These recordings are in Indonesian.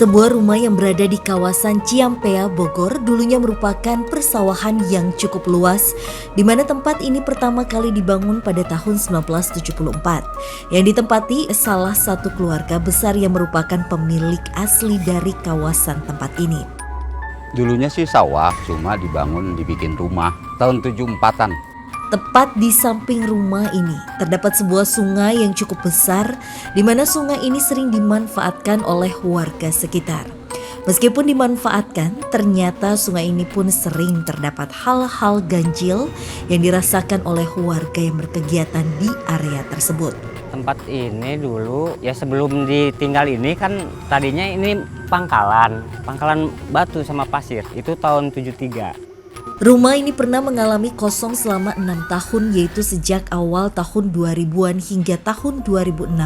Sebuah rumah yang berada di kawasan Ciampea, Bogor dulunya merupakan persawahan yang cukup luas, di mana tempat ini pertama kali dibangun pada tahun 1974, yang ditempati salah satu keluarga besar yang merupakan pemilik asli dari kawasan tempat ini. Dulunya sih sawah, cuma dibikin rumah tahun 74-an. Tepat di samping rumah ini terdapat sebuah sungai yang cukup besar, di mana sungai ini sering dimanfaatkan oleh warga sekitar. Meskipun dimanfaatkan, ternyata sungai ini pun sering terdapat hal-hal ganjil yang dirasakan oleh warga yang berkegiatan di area tersebut. Tempat ini dulu ya sebelum ditinggal ini kan tadinya ini pangkalan batu sama pasir, itu tahun 73. Rumah ini pernah mengalami kosong selama 6 tahun, yaitu sejak awal tahun 2000-an hingga tahun 2006.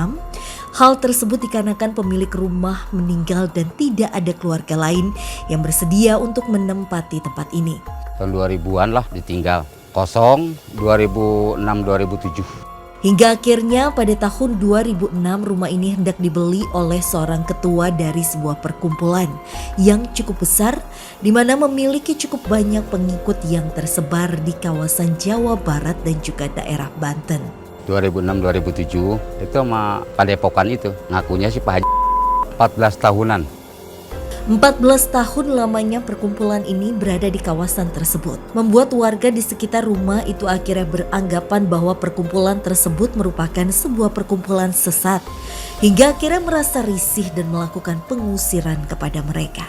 Hal tersebut dikarenakan pemilik rumah meninggal dan tidak ada keluarga lain yang bersedia untuk menempati tempat ini. Tahun 2000-an lah ditinggal, kosong 2006-2007. Hingga akhirnya pada tahun 2006 rumah ini hendak dibeli oleh seorang ketua dari sebuah perkumpulan yang cukup besar, di mana memiliki cukup banyak pengikut yang tersebar di kawasan Jawa Barat dan juga daerah Banten. 2006-2007 itu sama Padepokan itu, ngakunya sih Pak Haji 14 tahunan. 14 tahun lamanya perkumpulan ini berada di kawasan tersebut, membuat warga di sekitar rumah itu akhirnya beranggapan bahwa perkumpulan tersebut merupakan sebuah perkumpulan sesat, hingga akhirnya merasa risih dan melakukan pengusiran kepada mereka.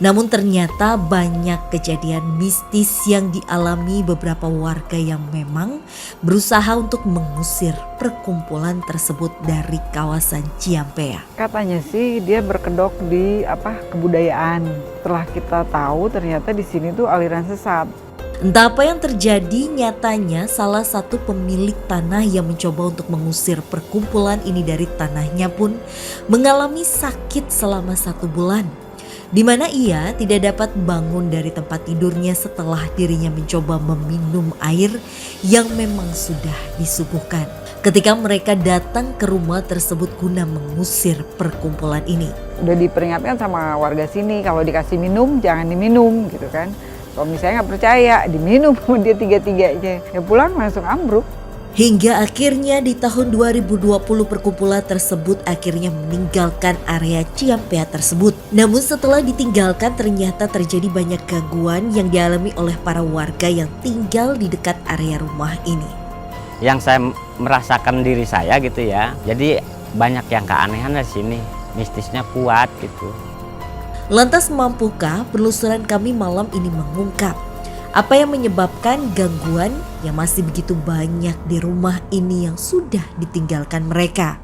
Namun ternyata banyak kejadian mistis yang dialami beberapa warga yang memang berusaha untuk mengusir perkumpulan tersebut dari kawasan Ciampea. Katanya sih dia berkedok di kebudayaan. Setelah kita tahu ternyata di sini tuh aliran sesat. Entah apa yang terjadi, nyatanya salah satu pemilik tanah yang mencoba untuk mengusir perkumpulan ini dari tanahnya pun mengalami sakit selama 1 bulan, di mana ia tidak dapat bangun dari tempat tidurnya setelah dirinya mencoba meminum air yang memang sudah disuguhkan ketika mereka datang ke rumah tersebut guna mengusir perkumpulan ini. Udah diperingatkan sama warga sini kalau dikasih minum jangan diminum gitu kan. Kalau misalnya nggak percaya diminum dia 3-3-nya, ya pulang langsung ambruk. Hingga akhirnya di tahun 2020 perkumpulan tersebut akhirnya meninggalkan area Ciampea tersebut. Namun setelah ditinggalkan ternyata terjadi banyak gangguan yang dialami oleh para warga yang tinggal di dekat area rumah ini. Yang saya merasakan diri saya gitu ya, jadi banyak yang keanehan di sini, mistisnya kuat gitu. Lantas mampukah penelusuran kami malam ini mengungkap apa yang menyebabkan gangguan yang masih begitu banyak di rumah ini yang sudah ditinggalkan mereka?